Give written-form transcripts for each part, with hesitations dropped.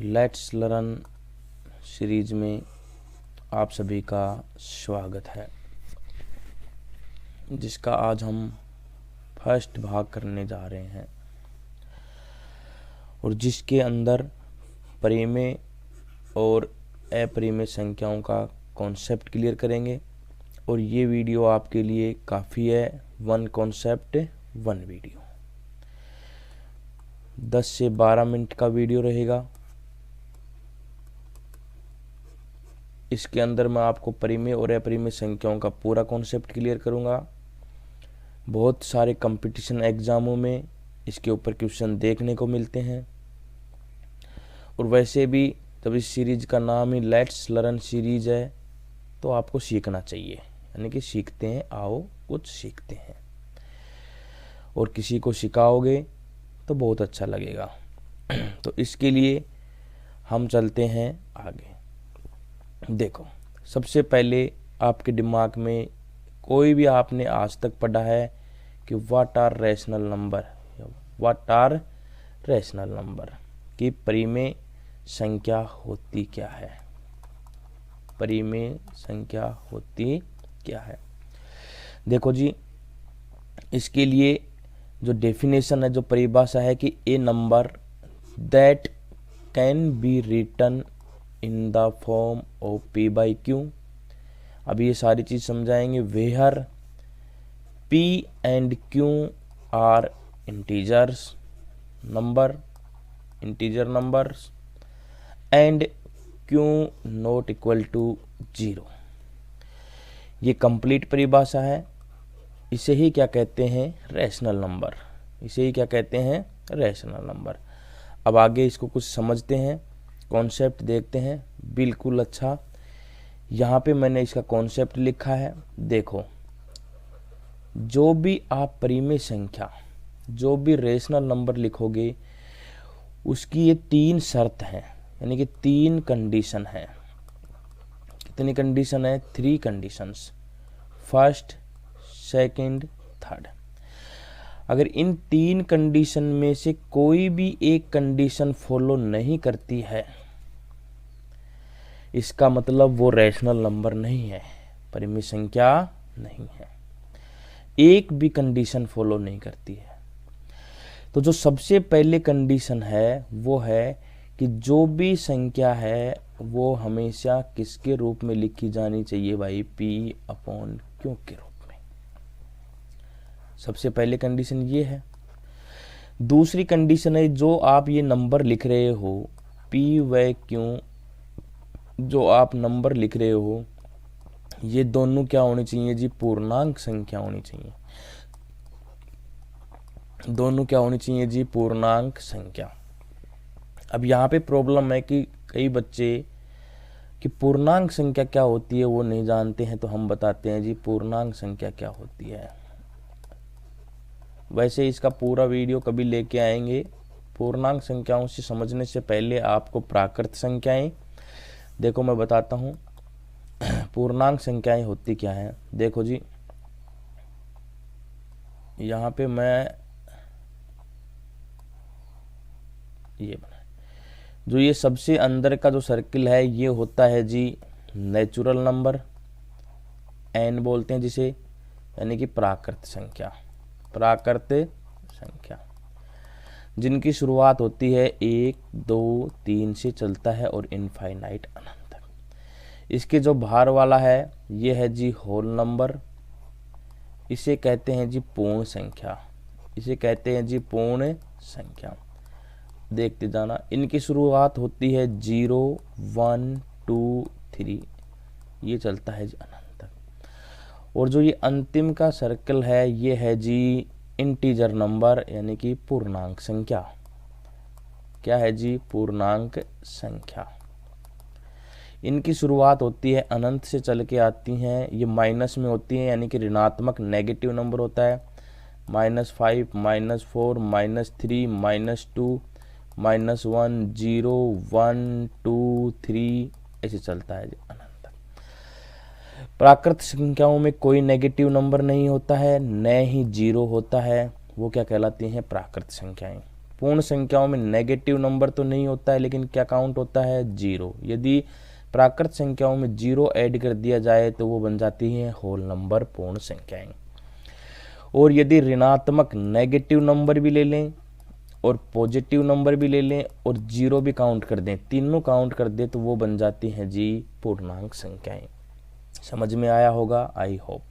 Let's learn series में आप सभी का स्वागत है, जिसका आज हम फर्स्ट भाग करने जा रहे हैं और जिसके अंदर परिमेय और अपरिमेय संख्याओं का कॉन्सेप्ट क्लियर करेंगे। और ये वीडियो आपके लिए काफ़ी है, वन कॉन्सेप्ट वन वीडियो, 10 से 12 मिनट का वीडियो रहेगा। इसके अंदर मैं आपको परिमेय और अपरिमेय संख्याओं का पूरा कॉन्सेप्ट क्लियर करूंगा। बहुत सारे कंपटीशन एग्जामों में इसके ऊपर क्वेश्चन देखने को मिलते हैं। और वैसे भी जब इस सीरीज का नाम ही लेट्स लर्न सीरीज है तो आपको सीखना चाहिए, यानी कि सीखते हैं, आओ कुछ सीखते हैं। और किसी को सिखाओगे तो बहुत अच्छा लगेगा। तो इसके लिए हम चलते हैं आगे। देखो, सबसे पहले आपके दिमाग में कोई भी आपने आज तक पढ़ा है कि what are rational number, what are rational number की परिमेय संख्या होती क्या है, परिमेय संख्या होती क्या है। देखो जी, इसके लिए जो डेफिनेशन है, जो परिभाषा है कि a number that can be written in the form of P by Q. अब ये सारी चीज समझाएंगे। Where P and Q are integers number, integer numbers, and Q not equal to 0। ये कंप्लीट परिभाषा है। इसे ही क्या कहते हैं, रैशनल नंबर। इसे ही क्या कहते हैं, रैशनल नंबर। अब आगे इसको कुछ समझते हैं, कॉन्सेप्ट देखते हैं। बिल्कुल अच्छा, यहाँ पे मैंने इसका कॉन्सेप्ट लिखा है। देखो, जो भी आप परिमेय संख्या, जो भी रेशनल नंबर लिखोगे, उसकी ये 3 शर्त हैं, यानी कि 3 कंडीशन है। कितनी कंडीशन है, 3 कंडीशंस, फर्स्ट, सेकंड, थर्ड। अगर इन 3 कंडीशन में से कोई भी एक कंडीशन फॉलो नहीं करती है, इसका मतलब वो रैशनल नंबर नहीं है, परिमेय संख्या नहीं है। एक भी कंडीशन फॉलो नहीं करती है। तो जो सबसे पहले कंडीशन है वो है कि जो भी संख्या है वो हमेशा किसके रूप में लिखी जानी चाहिए भाई, P अपॉन Q के रूप में। सबसे पहले कंडीशन ये है। दूसरी कंडीशन है, जो आप ये नंबर लिख रहे हो, P व Q, जो आप नंबर लिख रहे हो, ये दोनों क्या होनी चाहिए जी, पूर्णांक संख्या होनी चाहिए। दोनों क्या होनी चाहिए जी, पूर्णांक संख्या। अब यहाँ पे प्रॉब्लम है कि कई बच्चे कि पूर्णांक संख्या क्या होती है वो नहीं जानते हैं, तो हम बताते हैं जी पूर्णांक संख्या क्या होती है। वैसे इसका पूरा वीडियो कभी लेके आएंगे। पूर्णांक संख्याओं से समझने से पहले आपको प्राकृत संख्याएं, देखो मैं बताता हूँ पूर्णांक संख्याएं होती क्या है। देखो जी, यहाँ पे मैं ये बना, जो ये सबसे अंदर का जो सर्किल है ये होता है जी नेचुरल नंबर, एन बोलते हैं जिसे, यानी कि प्राकृत संख्या, प्राकृत संख्या, जिनकी शुरुआत होती है 1, 2, 3 से चलता है और इनफाइनाइट अनंत तक। इसके जो बाहर वाला है ये है जी होल नंबर, इसे कहते हैं जी पूर्ण संख्या, इसे कहते हैं जी पूर्ण संख्या। देखते जाना, इनकी शुरुआत होती है 0, 1, 2, 3, ये चलता है जी अनंत तक। और जो ये अंतिम का सर्कल है ये है जी इंटीजर नंबर, यानी कि पूर्णांक संख्या। क्या है जी, पूर्णांक संख्या। इनकी शुरुआत होती है अनंत से चल के आती हैं, ये माइनस में होती हैं, यानी कि ऋणात्मक नेगेटिव नंबर होता है। -5, -4, -3, -2, -1, 0, 1, 2, 3, ऐसे चलता है जी अनंत तक। प्राकृत संख्याओं में कोई नेगेटिव नंबर नहीं होता है, न ही 0 होता है, वो क्या कहलाती हैं, प्राकृत संख्याएं। पूर्ण संख्याओं में नेगेटिव नंबर तो नहीं होता है, लेकिन क्या काउंट होता है, जीरो। यदि प्राकृत संख्याओं में जीरो ऐड कर दिया जाए तो वो बन जाती है होल नंबर, पूर्ण संख्याएं। और यदि ऋणात्मक नेगेटिव नंबर भी ले लें और पॉजिटिव नंबर भी ले लें और जीरो भी काउंट कर दें, तीनों काउंट कर दें, तो वो बन जाती हैं जी पूर्णांक संख्याएं। समझ में आया होगा, आई होप।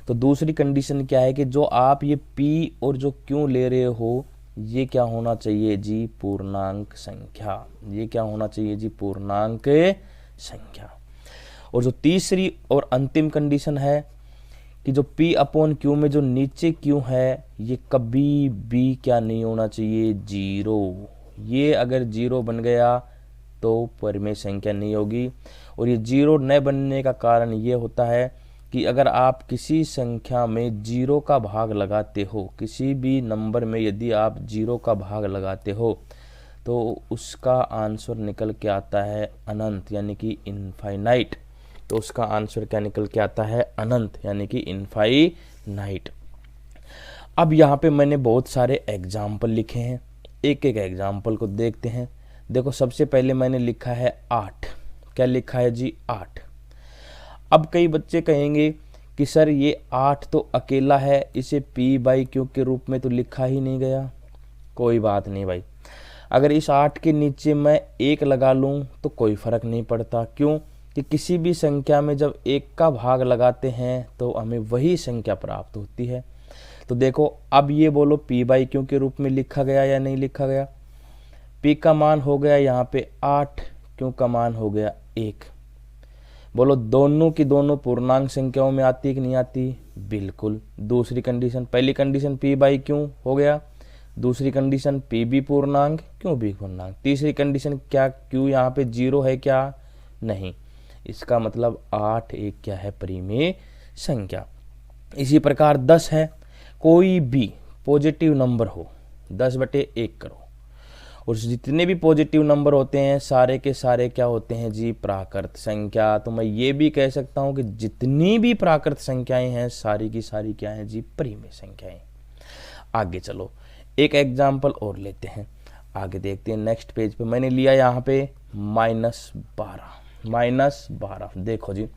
तो दूसरी कंडीशन क्या है कि जो आप ये P और जो Q ले रहे हो, ये क्या होना चाहिए जी, पूर्णांक संख्या। ये क्या होना चाहिए जी, पूर्णांक संख्या। और जो तीसरी और अंतिम कंडीशन है कि जो P/Q में जो नीचे Q है, ये कभी भी क्या नहीं होना चाहिए, जीरो। ये अगर जीरो बन गया तो परिमेय संख्या नहीं होगी। और ये जीरो न बनने का कारण ये होता है कि अगर आप किसी संख्या में जीरो का भाग लगाते हो, किसी भी नंबर में यदि आप जीरो का भाग लगाते हो, तो उसका आंसर निकल के आता है अनंत, यानी कि इनफाइनाइट। तो उसका आंसर क्या निकल के आता है, अनंत, यानी कि इनफाइनाइट। अब यहाँ पे मैंने बहुत सारे एग्जाम्पल लिखे हैं, एक एक एग्जाम्पल को देखते हैं। देखो, सबसे पहले मैंने लिखा है 8। क्या लिखा है जी, 8। अब कई बच्चे कहेंगे कि सर ये 8 तो अकेला है, इसे P/Q के रूप में तो लिखा ही नहीं गया। कोई बात नहीं भाई, अगर इस 8 के नीचे मैं 1 लगा लूँ तो कोई फ़र्क नहीं पड़ता। क्यों कि किसी भी संख्या में जब 1 का भाग लगाते हैं तो हमें वही संख्या प्राप्त होती है। तो देखो, अब ये बोलो P/Q के रूप में लिखा गया या नहीं लिखा गया। P का मान हो गया यहाँ पे 8, Q का मान हो गया 1। बोलो, दोनों की दोनों पूर्णांक संख्याओं में आती है कि नहीं आती, बिल्कुल। दूसरी कंडीशन, पहली कंडीशन P/Q हो गया, दूसरी कंडीशन P भी पूर्णांक, Q भी पूर्णांक। तीसरी कंडीशन, क्या Q यहाँ पे जीरो है क्या, नहीं। इसका मतलब 8 एक क्या है, परिमेय संख्या। इसी प्रकार 10 है, कोई भी पॉजिटिव नंबर हो, 10/1 करो, और जितने भी पॉजिटिव नंबर होते हैं सारे के सारे क्या होते हैं जी, प्राकृत संख्या। तो मैं ये भी कह सकता हूँ कि जितनी भी प्राकृत संख्याएं हैं सारी की सारी क्या हैं जी, परिमेय संख्याएं। आगे चलो, एक एग्जाम्पल और लेते हैं, आगे देखते हैं। नेक्स्ट पेज पे मैंने लिया यहाँ पे -12। देखो जी,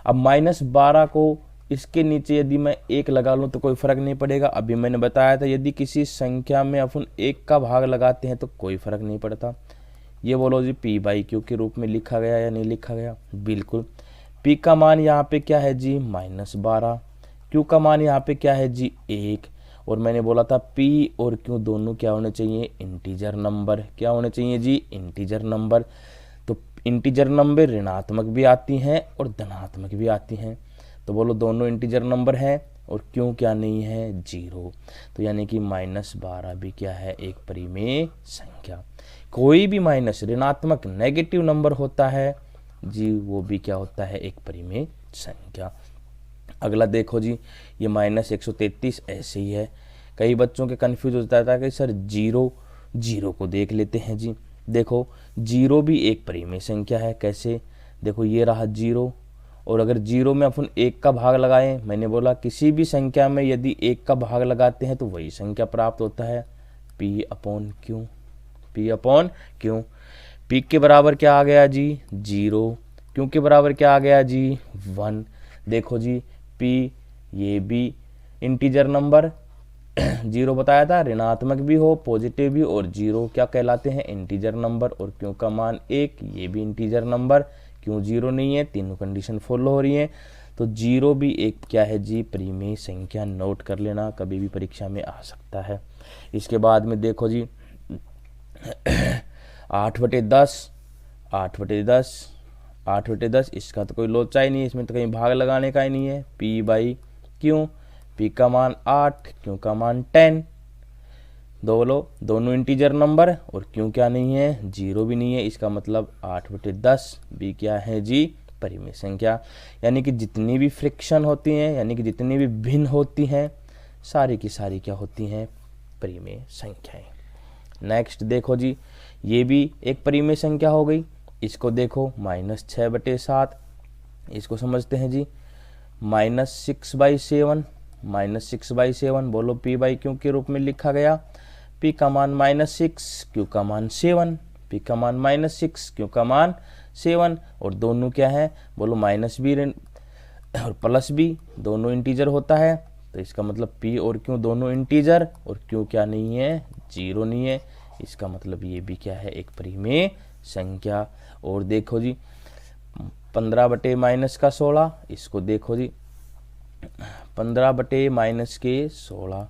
अब -12 को इसके नीचे यदि मैं 1 लगा लूँ तो कोई फ़र्क नहीं पड़ेगा। अभी मैंने बताया था यदि किसी संख्या में अपन 1 का भाग लगाते हैं तो कोई फ़र्क नहीं पड़ता। ये बोलो जी P/Q के रूप में लिखा गया या नहीं लिखा गया, बिल्कुल। P का मान यहाँ पे क्या है जी, -12। Q का मान यहाँ पे क्या है जी, 1। और मैंने बोला था P और Q दोनों क्या होने चाहिए, इंटीजर नंबर। क्या होने चाहिए जी, इंटीजर नंबर। तो इंटीजर नंबर ऋणात्मक भी आती हैं और धनात्मक भी आती हैं। तो बोलो, दोनों इंटीजर नंबर हैं और क्यों क्या नहीं है, जीरो। तो यानी कि -12 भी क्या है, एक परिमेय संख्या। कोई भी माइनस ऋणात्मक नेगेटिव नंबर होता है जी, वो भी क्या होता है, एक परिमेय संख्या। अगला देखो जी, ये -133 ऐसे ही है। कई बच्चों के कन्फ्यूज हो जाता है कि सर जीरो को देख लेते हैं जी। देखो, जीरो भी एक परिमेय संख्या है। कैसे, देखो ये रहा जीरो, और अगर जीरो में अपन 1 का भाग लगाएं, मैंने बोला किसी भी संख्या में यदि 1 का भाग लगाते हैं तो वही संख्या प्राप्त होता है, P/Q। P के बराबर क्या आ गया जी, 0। Q के बराबर क्या आ गया जी, 1। देखो जी, P ये भी इंटीजर नंबर 0 बताया था, ऋणात्मक भी हो पॉजिटिव भी, और 0 क्या कहलाते हैं, इंटीजर नंबर। और Q का मान 1, ये भी इंटीजर नंबर। क्यों 0 नहीं है, तीनों कंडीशन फॉलो हो रही हैं। तो 0 भी एक क्या है जी, परिमेय संख्या। नोट कर लेना, कभी भी परीक्षा में आ सकता है। इसके बाद में देखो जी 8/10, इसका तो कोई लोचा ही नहीं है, इसमें तो कहीं भाग लगाने का ही नहीं है। P/Q, P का मान 8, Q का मान 10। दोनों इंटीजर नंबर, और Q क्या नहीं है, 0 भी नहीं है। इसका मतलब 8/10 भी क्या है जी, परिमेय संख्या। यानी कि जितनी भी फ्रिक्शन होती हैं, यानी कि जितनी भी भिन्न होती हैं, सारी की सारी क्या होती हैं, परिमेय संख्याएं। नेक्स्ट देखो जी, ये भी एक परिमेय संख्या हो गई। इसको देखो, -6/7, इसको समझते हैं जी। -6/7, बोलो P/Q के रूप में लिखा गया। p का मान -6, q का मान 7, p का मान -6, q का मान 7, और दोनों क्या है बोलो -b और +b दोनों इंटीजर होता है, तो इसका मतलब p और q दोनों इंटीजर, और q क्या नहीं है, 0 नहीं है, इसका मतलब ये भी क्या है, एक परिमेय संख्या। और देखो जी 15 बटे -16, इसको देखो जी 15 बटे -16,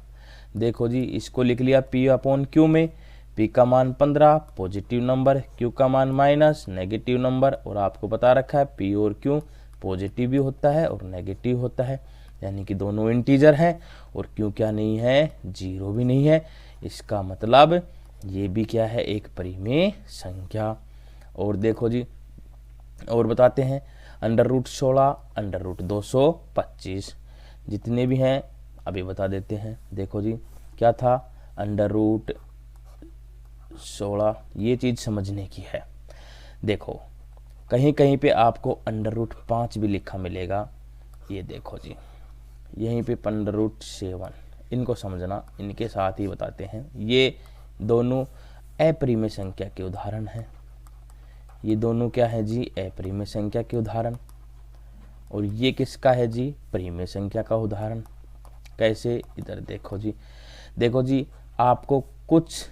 देखो जी इसको लिख लिया p/q में, p का मान 15 पॉजिटिव नंबर, q का मान माइनस नेगेटिव नंबर, और आपको बता रखा है p और q पॉजिटिव भी होता है और नेगेटिव होता है, यानी कि दोनों इंटीजर हैं, और q क्या नहीं है, 0 भी नहीं है, इसका मतलब ये भी क्या है, एक परिमेय संख्या। और देखो जी और बताते हैं, √16, √225 जितने भी हैं अभी बता देते हैं। देखो जी क्या था, √16, ये चीज़ समझने की है। देखो कहीं कहीं पे आपको √5 भी लिखा मिलेगा, ये देखो जी यहीं पे √7, इनको समझना, इनके साथ ही बताते हैं। ये दोनों अपरिमेय संख्या के उदाहरण हैं, ये दोनों क्या है जी, अपरिमेय संख्या के उदाहरण, और ये किसका है जी, परिमेय संख्या का उदाहरण। कैसे, इधर देखो जी, देखो जी आपको कुछ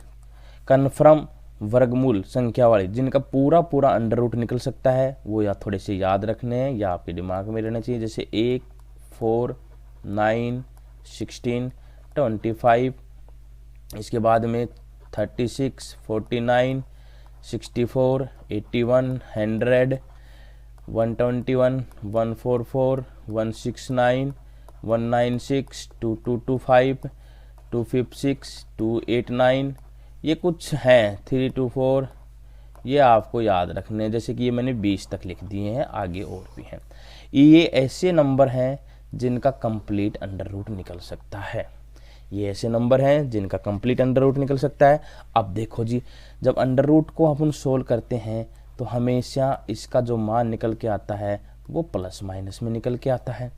कन्फर्म वर्गमूल संख्या वाली जिनका पूरा पूरा अंडर रूट निकल सकता है, वो या थोड़े से याद रखने हैं या आपके दिमाग में रहना चाहिए, जैसे 1, 4, 9, 16, 25, इसके बाद में 36, 49, 64, 81, 100, 121, 144, 169, 196, 2225, 256, 289, ये कुछ हैं 324, ये आपको याद रखने हैं, जैसे कि ये मैंने 20 तक लिख दिए हैं, आगे और भी हैं। ये ऐसे नंबर हैं जिनका कंप्लीट अंडर रूट निकल सकता है, ये ऐसे नंबर हैं जिनका कंप्लीट अंडर रूट निकल सकता है। अब देखो जी जब अंडर रूट को अपन सोल्व करते हैं तो हमेशा इसका जो मान निकल के आता है वो प्लस माइनस में निकल के आता है,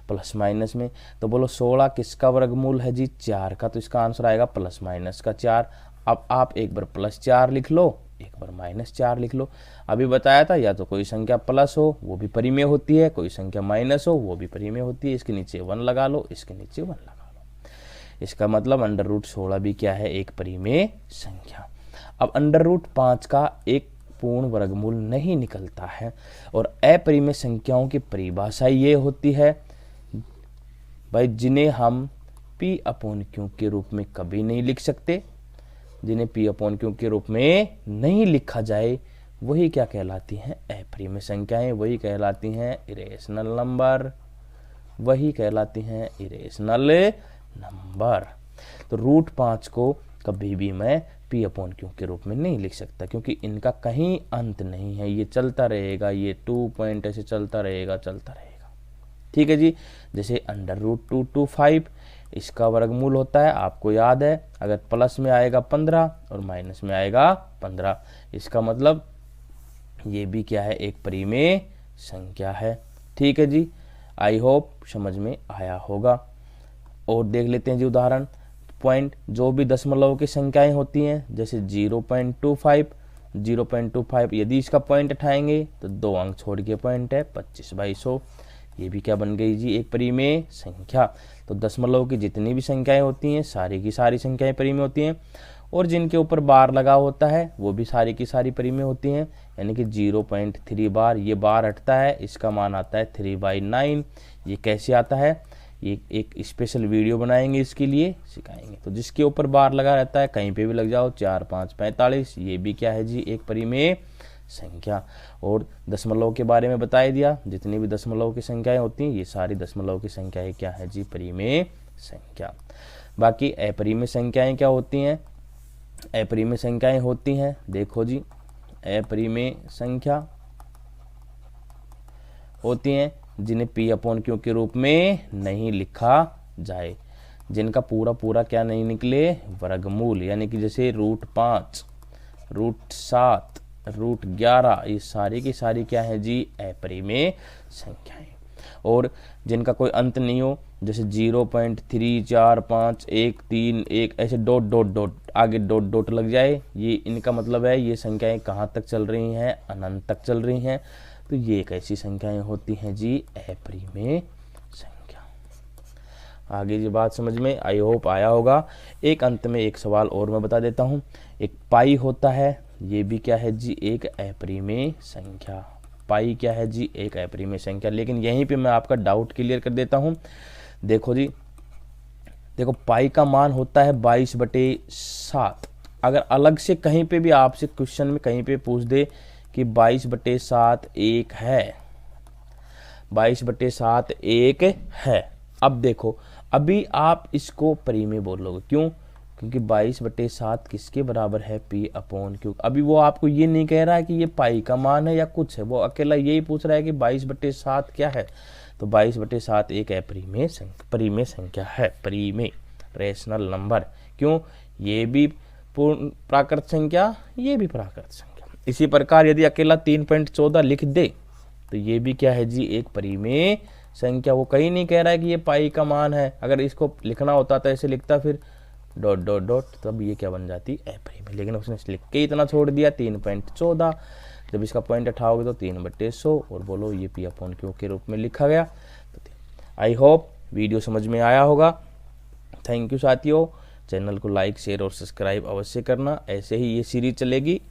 प्लस माइनस में। तो बोलो 16 किसका वर्गमूल है जी, 4 का, तो इसका आंसर आएगा प्लस माइनस का 4। अब आप एक बार +4 लिख लो, एक बार -4 लिख लो। अभी बताया था या तो कोई संख्या प्लस हो वो भी परिमेय होती है, कोई संख्या माइनस हो वो भी परिमेय होती है, इसके नीचे 1 लगा लो, इसके नीचे 1 लगा लो, इसका मतलब √16 भी क्या है, एक परिमेय संख्या। अब √5 का एक पूर्ण वर्गमूल नहीं निकलता है, और अपरिमेय संख्याओं की परिभाषा ये होती है भाई जिन्हें हम p/q के रूप में कभी नहीं लिख सकते, जिन्हें p/q के रूप में नहीं लिखा जाए वही क्या कहलाती हैं, अपरिमेय संख्याएं, वही कहलाती हैं इरेशनल नंबर, वही कहलाती हैं इरेशनल नंबर। तो √5 को कभी भी मैं p/q के रूप में नहीं लिख सकता, क्योंकि इनका कहीं अंत नहीं है, ये चलता रहेगा, ये 2 पॉइंट ऐसे चलता रहेगा, चलता रहेगा। ठीक है जी, जैसे √225 इसका वर्गमूल होता है, आपको याद है, अगर प्लस में आएगा 15 और माइनस में आएगा 15, इसका मतलब ये भी क्या है, एक परिमेय संख्या है। ठीक है जी, आई होप समझ में आया होगा। और देख लेते हैं जी उदाहरण। पॉइंट जो भी दशमलव की संख्याएं होती हैं, जैसे 0.25 यदि इसका पॉइंट उठाएंगे तो 2 अंक छोड़ के पॉइंट है 25/100, ये भी क्या बन गई जी, एक परिमेय संख्या। तो दशमलव की जितनी भी संख्याएं होती हैं सारी की सारी संख्याएं परिमेय होती हैं, और जिनके ऊपर बार लगा होता है वो भी सारी की सारी परिमेय होती हैं, यानी कि 0.3 बार, ये बार हटता है, इसका मान आता है 3/9। ये कैसे आता है, ये एक स्पेशल वीडियो बनाएंगे इसके लिए, सिखाएंगे। तो जिसके ऊपर बार लगा रहता है कहीं पे भी लग जाओ, 4, 5, 45, ये भी क्या है जी, एक परिमेय संख्या। और दशमलव के बारे में बता दिया, जितनी भी दशमलव की संख्याएं होती हैं ये सारी दशमलव की संख्याएं क्या है जी, परिमेय संख्या। बाकी अपरिमेय संख्याएं क्या होती हैं, अपरिमेय संख्याएं होती हैं, देखो जी अपरिमेय संख्या होती हैं जिन्हें p/q के रूप में नहीं लिखा जाए, जिनका पूरा पूरा क्या नहीं निकले, वर्गमूल, यानी कि जैसे √5, √7, √11, ये सारी की सारी क्या है जी, अपरिमेय संख्याएं। और जिनका कोई अंत नहीं हो जैसे 0.345131 ऐसे डॉट डॉट डॉट आगे डॉट डॉट लग जाए, ये इनका मतलब है ये संख्याएं कहाँ तक चल रही हैं, अनंत तक चल रही हैं। तो ये एक ऐसी संख्याएं होती हैं जी अपरिमेय संख्या। आगे ये बात समझ में आई होप आया होगा। एक अंत में एक सवाल और मैं बता देता हूँ। एक पाई होता है, ये भी क्या है जी एक अपरिमेय संख्या। पाई क्या है जी एक अपरिमेय संख्या। लेकिन यहीं पे मैं आपका डाउट क्लियर कर देता हूँ। देखो जी, देखो पाई का मान होता है 22/7। अगर अलग से कहीं पे भी आपसे क्वेश्चन में कहीं पे पूछ दे कि 22/7 एक है, 22/7 एक है, अब देखो अभी आप इसको परिमेय बोलोगे। क्यों? क्योंकि 22/7 किसके बराबर है, P/Q। अभी वो आपको ये नहीं कह रहा है कि ये पाई का मान है या कुछ है, वो अकेला यही पूछ रहा है कि 22/7 क्या है। तो 22/7 एक अपरिमेय परिमेय संख्या है, परिमेय रेशनल नंबर। क्यों? ये भी पूर्ण प्राकृत संख्या, ये भी प्राकृत संख्या। इसी प्रकार यदि अकेला 3.14 लिख दे तो ये भी क्या है जी एक परिमेय संख्या। वो कहीं नहीं कह रहा है कि ये पाई का मान है। अगर इसको लिखना होता तो ऐसे लिखता फिर डॉट डॉट डॉट, तब ये क्या बन जाती अपरिमेय। लेकिन उसने लिख के इतना छोड़ दिया 3.14। जब इसका पॉइंट उठाओगे तो 3/100 और बोलो ये P/Q के रूप में लिखा गया। तो आई होप वीडियो समझ में आया होगा। थैंक यू साथियों। चैनल को लाइक शेयर और सब्सक्राइब अवश्य करना। ऐसे ही ये सीरीज चलेगी।